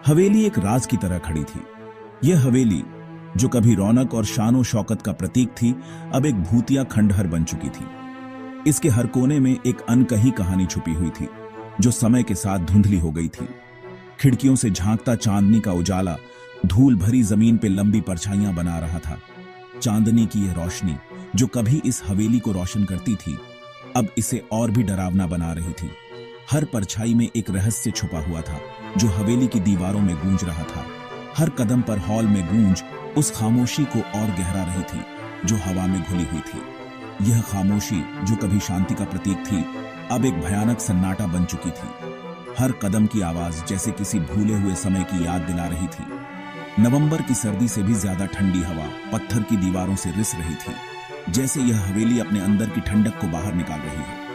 हवेली एक राज की तरह खड़ी थी। यह हवेली, जो कभी रौनक और शानो शौकत का प्रतीक थी, अब एक भूतिया खंडहर बन चुकी थी। इसके हर कोने में एक अनकही कहानी छुपी हुई थी, जो समय के साथ धुंधली हो गई थी। खिड़कियों से झांकता चांदनी का उजाला धूल भरी जमीन पे लंबी परछाइयां बना रहा था। चांदनी की यह रोशनी, जो कभी इस हवेली को रोशन करती थी, अब इसे और भी डरावना बना रही थी। हर परछाई में एक रहस्य छुपा हुआ था, जो हवेली की दीवारों में गूंज रहा था। हर कदम पर हॉल में गूंज उस खामोशी को और गहरा रही थी, जो हवा में घुली हुई थी। यह खामोशी, जो कभी शांति का प्रतीक थी, अब एक भयानक सन्नाटा बन चुकी थी। हर कदम की आवाज जैसे किसी भूले हुए समय की याद दिला रही थी। नवंबर की सर्दी से भी ज्यादा ठंडी हवा पत्थर की दीवारों से रिस रही थी, जैसे यह हवेली अपने अंदर की ठंडक को बाहर निकाल रही है।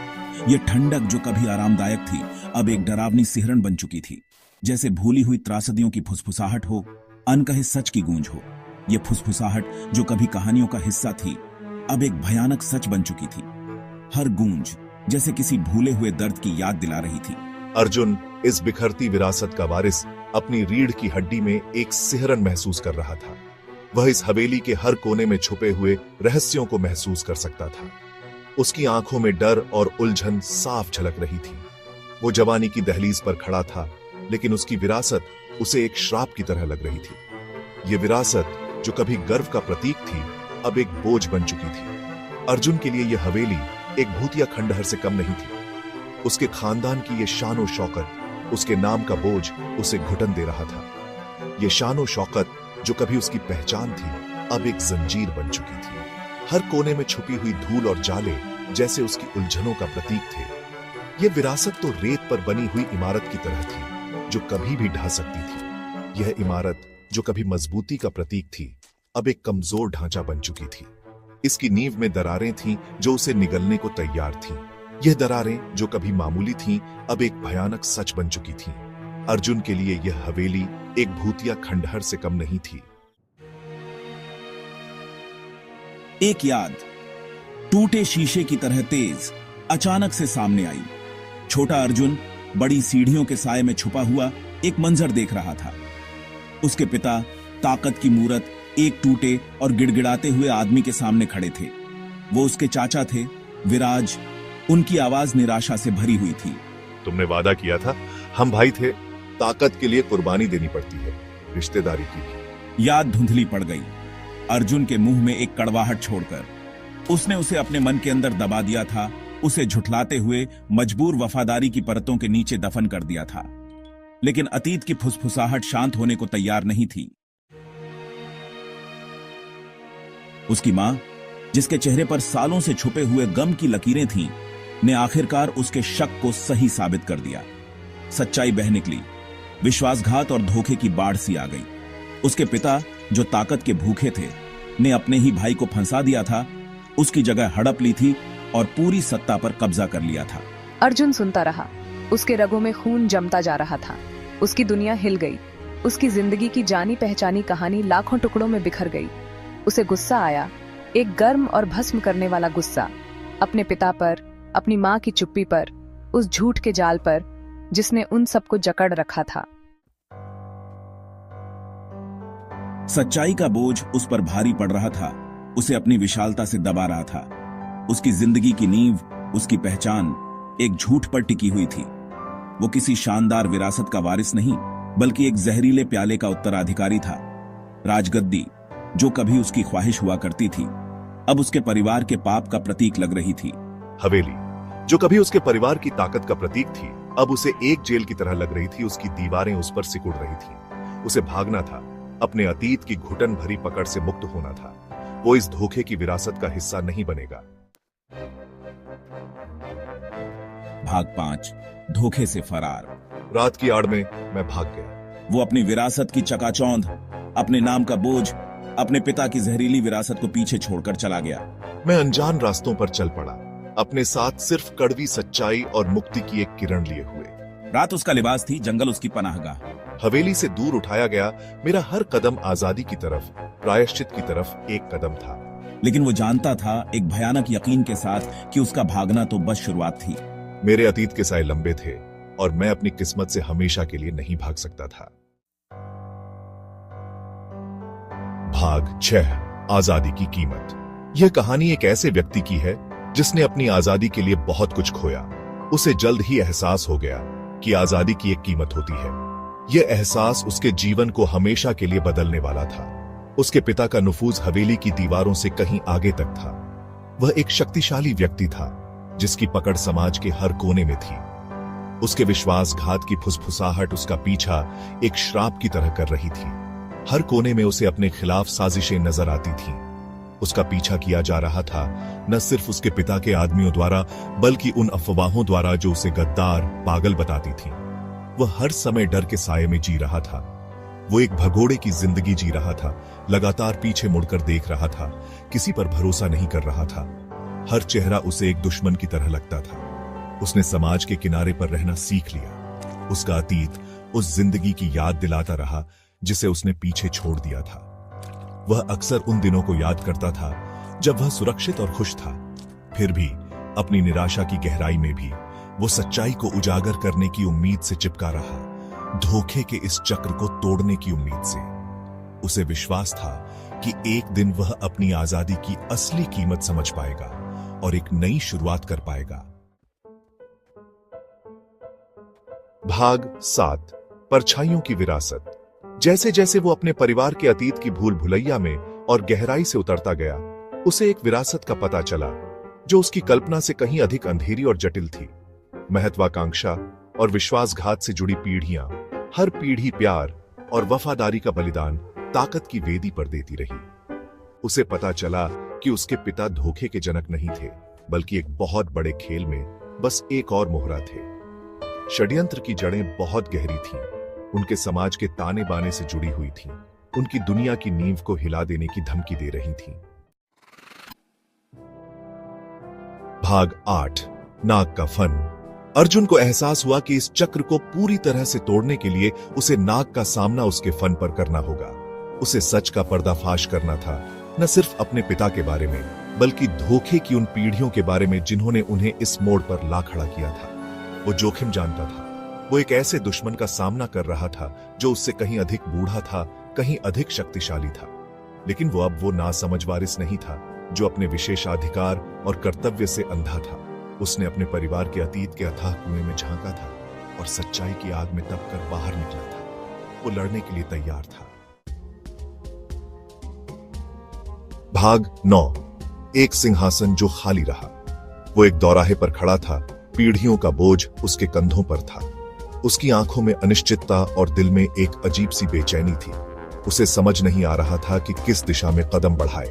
यह ठंडक, जो कभी आरामदायक थी, अब एक डरावनी सिहरन बन चुकी थी, जैसे भूली हुई त्रासदियों की फुसफुसाहट हो, अनकहे सच की गूंज हो। यह फुसफुसाहट, जो कभी कहानियों का हिस्सा थी, अब एक भयानक सच बन चुकी थी। हर गूंज जैसे किसी भूले हुए दर्द की याद दिला रही थी। अर्जुन इस बिखरती विरासत का वारिस अपनी रीढ़ की हड्डी में एक सिहरन महसूस कर रहा था। वह इस हवेली के हर कोने में छुपे हुए रहस्यों को महसूस कर सकता था। उसकी आंखों में डर और उलझन साफ झलक रही थी। वो जवानी की दहलीज पर खड़ा था, लेकिन उसकी विरासत उसे एक श्राप की तरह लग रही थी। ये विरासत, जो कभी गर्व का प्रतीक थी, अब एक बोझ बन चुकी थी। अर्जुन के लिए यह हवेली एक भूतिया खंडहर से कम नहीं थी। उसके खानदान की ये शानो शौकत, उसके नाम का बोझ उसे घुटन दे रहा था। ये शानो शौकत, जो कभी उसकी पहचान थी, अब एक जंजीर बन चुकी थी। हर कोने में छुपी हुई धूल और जाले जैसे उसकी उलझनों का प्रतीक थे। यह विरासत तो रेत पर बनी हुई इमारत की तरह थी, जो कभी भी ढह सकती थी। यह इमारत, जो कभी मजबूती का प्रतीक थी, अब एक कमजोर ढांचा बन चुकी थी। इसकी नींव में दरारें थीं, जो उसे निगलने को तैयार थीं। यह दरारें, जो कभी मामूली थीं, अब एक भयानक सच बन चुकी थीं। अर्जुन के लिए यह हवेली एक भूतिया खंडहर से कम नहीं थी। एक याद, टूटे शीशे की तरह तेज, अचानक से सामने आई। छोटा अर्जुन बड़ी सीढ़ियों के साए में छुपा हुआ एक मंजर देख रहा था। उसके पिता, ताकत की मूरत, एक टूटे और गिड़गिड़ाते हुए आदमी के सामने खड़े थे। वो उसके चाचा थे, विराज। उनकी आवाज निराशा से भरी हुई थी। तुमने वादा किया था, हम भाई थे, ताकत के लिए कुर्बानी देनी पड़ती है, रिश्तेदारी की। याद धुंधली पड़ गई। अर्जुन के मुंह में एक कड़वाहट छोड़कर उसने उसे अपने मन के अंदर दबा दिया था, उसे झुठलाते हुए मजबूर वफादारी की परतों के नीचे दफन कर दिया था। लेकिन अतीत की फुसफुसाहट शांत होने को तैयार नहीं थी। उसकी मां, जिसके चेहरे पर सालों से छुपे हुए गम की लकीरें थीं, ने आखिरकार उसके शक को सही साबित कर दिया। सच्चाई बह निकली। विश्वासघात और धोखे की बाढ़ सी आ गई। उसके पिता, जो ताकत के भूखे थे, ने अपने ही भाई को फंसा दिया था, उसकी जगह हड़प ली थी और पूरी सत्ता पर कब्जा कर लिया था। अर्जुन सुनता रहा। उसके रगों में खून जमता जा रहा था। उसकी दुनिया हिल गई। उसकी जिंदगी की जानी पहचानी कहानी लाखों टुकड़ों में बिखर गई। उसे गुस्सा आया, एक गर्म और भस्म करने वाला गुस्सा, अपने पिता पर, अपनी माँ की चुप्पी पर, उस झूठ के जाल पर जिसने उन सबको जकड़ रखा था। सच्चाई का बोझ उस पर भारी पड़ रहा था, उसे अपनी विशालता से दबा रहा था। उसकी जिंदगी की नींव, उसकी पहचान एक झूठ पर टिकी हुई थी। वो किसी शानदार विरासत का वारिस नहीं, बल्कि एक जहरीले प्याले का उत्तराधिकारी था। राजगद्दी, जो कभी उसकी ख्वाहिश हुआ करती थी, अब उसके परिवार के पाप का प्रतीक लग रही थी। हवेली, जो कभी उसके परिवार की ताकत का प्रतीक थी, अब उसे एक जेल की तरह लग रही थी। उसकी दीवारें उस पर सिकुड़ रही थी। उसे भागना था, अपने अतीत की घुटन भरी पकड़ से मुक्त होना था। वो इस धोखे की विरासत का हिस्सा नहीं बनेगा। भाग 5, धोखे से फरार। रात की आड़ में मैं भाग गया। वो अपनी विरासत की चकाचौंध, अपने नाम का बोझ, अपने पिता की जहरीली विरासत को पीछे छोड़कर चला गया। मैं अनजान रास्तों पर चल पड़ा, अपने साथ सिर्फ कड़वी सच्चाई और मुक्ति की एक किरण लिए हुए। रात उसका लिबास थी, जंगल उसकी पनाहगाह। हवेली से दूर उठाया गया मेरा हर कदम आजादी की तरफ, प्रायश्चित की तरफ एक कदम था। लेकिन वो जानता था, एक भयानक यकीन के साथ, कि उसका भागना तो बस शुरुआत थी। मेरे अतीत के साए लंबे थे और मैं अपनी किस्मत से हमेशा के लिए नहीं भाग सकता था। भाग 6 आजादी की कीमत। यह कहानी एक ऐसे व्यक्ति की है जिसने अपनी आजादी के लिए बहुत कुछ खोया। उसे जल्द ही एहसास हो गया कि आजादी की एक कीमत होती है। यह एहसास उसके जीवन को हमेशा के लिए बदलने वाला था। उसके पिता का नुफूज हवेली की दीवारों से कहीं आगे तक था। वह एक शक्तिशाली व्यक्ति था जिसकी पकड़ समाज के हर कोने में थी। उसके विश्वासघात की फुसफुसाहट उसका पीछा एक श्राप की तरह कर रही थी। हर कोने में उसे अपने खिलाफ साजिशें नजर आती थीं। उसका पीछा किया जा रहा था न सिर्फ उसके पिता के आदमियों द्वारा, बल्कि उन अफवाहों द्वारा जो उसे गद्दार, पागल बताती थीं। वह हर समय डर के साये में जी रहा था। वो एक भगोड़े की जिंदगी जी रहा था, लगातार पीछे मुड़कर देख रहा था, किसी पर भरोसा नहीं कर रहा था। हर चेहरा उसे एक दुश्मन की तरह लगता था। उसने समाज के किनारे पर रहना सीख लिया। उसका अतीत उस जिंदगी की याद दिलाता रहा जिसे उसने पीछे छोड़ दिया था। वह अक्सर उन दिनों को याद करता था जब वह सुरक्षित और खुश था। फिर भी अपनी निराशा की गहराई में भी वो सच्चाई को उजागर करने की उम्मीद से चिपका रहा, धोखे के इस चक्र को तोड़ने की उम्मीद से। उसे विश्वास था कि एक दिन वह अपनी आजादी की असली कीमत समझ पाएगा और एक नई शुरुआत कर पाएगा। भाग 7 परछाइयों की विरासत। जैसे जैसे वो अपने परिवार के अतीत की भूल भुलैया में और गहराई से उतरता गया, उसे एक विरासत का पता चला जो उसकी कल्पना से कहीं अधिक अंधेरी और जटिल थी। महत्वाकांक्षा और विश्वासघात से जुड़ी पीढ़ियां, हर पीढ़ी प्यार और वफादारी का बलिदान ताकत की वेदी पर देती रही। उसे पता चला कि उसके पिता धोखे के जनक नहीं थे, बल्कि एक बहुत बड़े खेल में बस एक और मोहरा थे। षड्यंत्र की जड़ें बहुत गहरी थीं। उनके समाज के ताने बाने से जुड़ी हुई थीं। उनकी दुनिया की नींव को हिला देने की धमकी दे रही थीं। भाग 8 नाग का फन। अर्जुन को एहसास हुआ कि इस चक्र को पूरी तरह से तोड़ने के लिए उसे नाग का सामना उसके फन पर करना होगा। उसे सच का पर्दाफाश करना था, न सिर्फ अपने पिता के बारे में, बल्कि धोखे की उन पीढ़ियों के बारे में जिन्होंने उन्हें इस मोड़ पर ला खड़ा किया था। वो जोखिम जानता था। वो एक ऐसे दुश्मन का सामना कर रहा था जो उससे कहीं अधिक बूढ़ा था, कहीं अधिक शक्तिशाली था। लेकिन वो अब वो नासमझ वारिस नहीं था जो अपने विशेषाधिकार और कर्तव्य से अंधा था। उसने अपने परिवार के अतीत के अथाह कुएं में झांका था और सच्चाई की आग में तपकर बाहर निकला था। वो लड़ने के लिए तैयार था। भाग 9 एक सिंहासन जो खाली रहा। वो एक दौराहे पर खड़ा था। पीढ़ियों का बोझ उसके कंधों पर था। उसकी आंखों में अनिश्चितता और दिल में एक अजीब सी बेचैनी थी। उसे समझ नहीं आ रहा था कि किस दिशा में कदम बढ़ाए।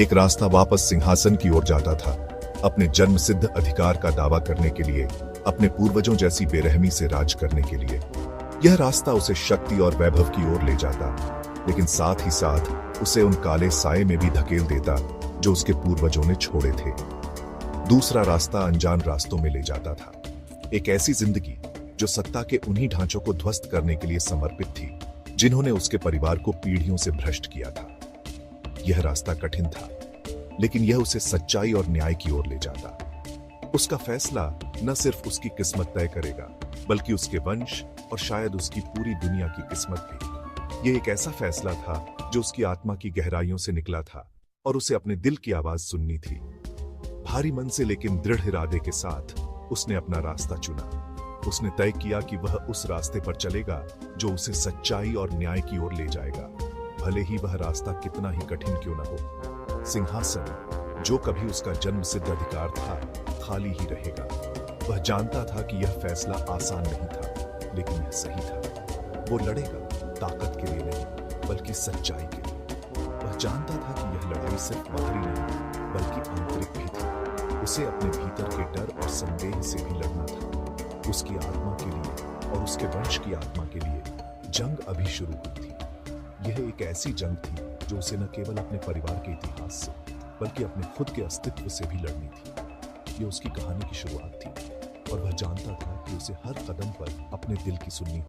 एक रास्ता वापस सिंहासन की ओर जाता था, अपने जन्म सिद्ध अधिकार का दावा करने के लिए, अपने पूर्वजों जैसी बेरहमी से राज करने के लिए। यह रास्ता उसे शक्ति और वैभव की ओर ले जाता, लेकिन साथ ही साथ उसे उन काले साये में भी धकेल देता जो उसके पूर्वजों ने छोड़े थे। दूसरा रास्ता अनजान रास्तों में ले जाता था, एक ऐसी जिंदगी जो सत्ता के उन्हीं ढांचों को ध्वस्त करने के लिए समर्पित थी जिन्होंने उसके परिवार को पीढ़ियों से भ्रष्ट किया था। यह रास्ता कठिन था, लेकिन यह उसे सच्चाई और न्याय की ओर ले जाता। उसका फैसला न सिर्फ उसकी किस्मत तय करेगा, बल्कि उसके वंश और शायद उसकी पूरी दुनिया की किस्मत भी। यह एक ऐसा फैसला था जो उसकी आत्मा की गहराइयों से निकला था और उसे अपने दिल की आवाज सुननी थी। भारी मन से लेकिन दृढ़ इरादे के साथ उसने अपना रास्ता चुना। उसने तय किया कि वह उस रास्ते पर चलेगा जो उसे सच्चाई और न्याय की ओर ले जाएगा, भले ही वह रास्ता कितना ही कठिन क्यों न हो। सिंहासन जो कभी उसका जन्म सिद्ध अधिकार था, खाली ही रहेगा। वह जानता था कि यह फैसला आसान नहीं था, लेकिन यह सही था। वो लड़ेगा ताकत के लिए नहीं, बल्कि सच्चाई के लिए। वह जानता था कि यह लड़ाई सिर्फ बाहरी नहीं, बल्कि आंतरिक भी थी। उसे अपने भीतर के डर और संदेह से भी लड़ना था। उसकी आत्मा के लिए और उसके वंश की आत्मा के लिए जंग अभी शुरू हुई थी। यह एक ऐसी जंग थी जो उसे न केवल अपने परिवार के इतिहास से, बल्कि अपने खुद के अस्तित्व से भी लड़नी थी। यह उसकी कहानी की शुरुआत थी और वह जानता था कि उसे हर कदम पर अपने दिल की सुननी